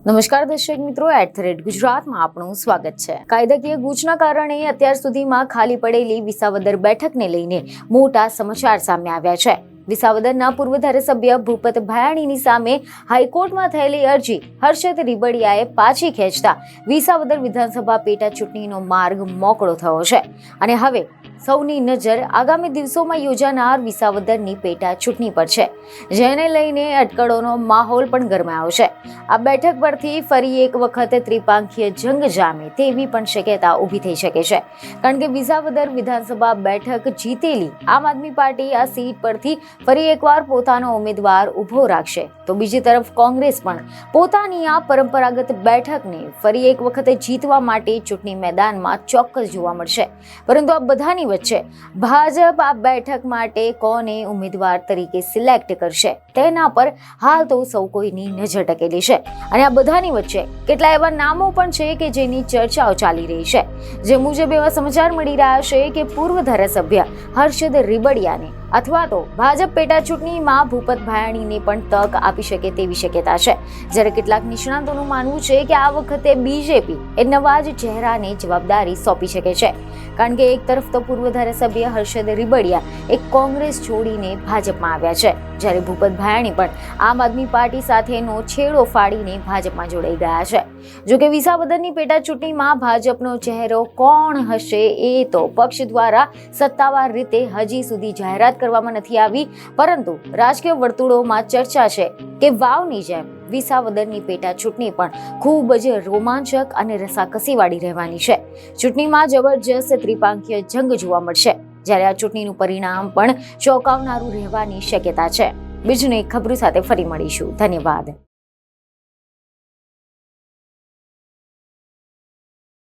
નમસ્કાર દર્શક મિત્રો, @ગુજરાતમાં આપનું સ્વાગત છે। કાયદાકીય ગૂંચના કારણે અત્યાર સુધીમાં ખાલી પડેલી વિસાવદર બેઠકને લઈને મોટા સમાચાર સામે આવ્યા છે। વિસાવદરના પૂર્વ ધારાસભ્ય ભૂપત ભાયાણીની સામે હાઈકોર્ટમાં થયેલી અરજી હર્ષદ રીબડિયાએ પાછી ખેંચતા વિસાવદર વિધાનસભા પેટા ચૂંટણીનો માર્ગ મોકળો થયો છે અને હવે સૌની નજર આગામી દિવસોમાં યોજાનાર વિસાવદરની પેટા ચૂંટણી પર છે, જેને લઈને અટકળોનો માહોલ પણ ગરમાયો છે। આ બેઠક પરથી ફરી એક વખત ત્રિપાંખીય જંગ જામે તેવી પણ શક્યતા ઊભી થઈ શકે છે, કારણ કે વિસાવદર વિધાનસભા બેઠક જીતેલી આમ આદમી પાર્ટી આ સીટ પરથી ફરી એકવાર પોતાનો ઉમેદવાર ઊભો રાખશે, તો બીજી તરફ કોંગ્રેસ પણ પોતાની આ પરંપરાગત બેઠકને ફરી એક વખત જીતવા માટે ચૂંટણી મેદાનમાં ચોક્કસ જોવા મળશે। પરંતુ આ બધાની વચ્ચે ભાજપ આ બેઠક માટે કોને ઉમેદવાર તરીકે સિલેક્ટ કરશે તેના પર હાલ તો સૌ કોઈની નજર ટકેલી છે અને આ બધાની વચ્ચે કેટલા એવા નામો પણ છે કે જેની ચર્ચાઓ ચાલી રહી છે। જે મુજબ એવા સમાચાર મળી રહ્યા છે કે પૂર્વ ધારાસભ્ય હર્ષદ રીબડિયાને અથવા તો ભાજપ પેટા ચૂંટણીમાં ભૂપત ભાયાણીને પણ તક આપી શકે તેવી શક્યતા છે, જ્યારે કેટલાક નિષ્ણાતોનું માનવું છે કે આ વખતે બીજેપી એ નવા જ ચહેરાને જવાબદારી સોંપી શકે છે, કારણ કે એક તરફ તો પૂર્વ ધારાસભ્ય હર્ષદ રીબડિયા એક કોંગ્રેસ છોડીને ભાજપમાં આવ્યા છે, જ્યારે ભૂપત ભાયાણી પણ આમ આદમી પાર્ટી સાથેનો છેડો ફાડીને ભાજપમાં જોડાઈ ગયા છે। જોકે વિસાવદરની પેટા ચૂંટણીમાં ભાજપનો ચહેરો કોણ હશે એ તો પક્ષ દ્વારા સત્તાવાર રીતે હજી સુધી જાહેરાત કરવામાં નથી આવી, પરંતુ રાજકીય વર્તુળોમાં ચર્ચા છે કે વાવની જેમ વિસાવદરની પેટા ચૂંટણી પણ ખૂબ જ રોમાંચક અને રસાકસીવાળી રહેવાની છે। ચૂંટણીમાં જબરજસ્ત ત્રિપાંખીય જંગ જોવા મળશે, જ્યારે આ ચૂંટણીનું પરિણામ પણ ચોંકાવનારું રહેવાની શક્યતા છે। બીજું એક ખબરો સાથે ફરી મળીશું। ધન્યવાદ।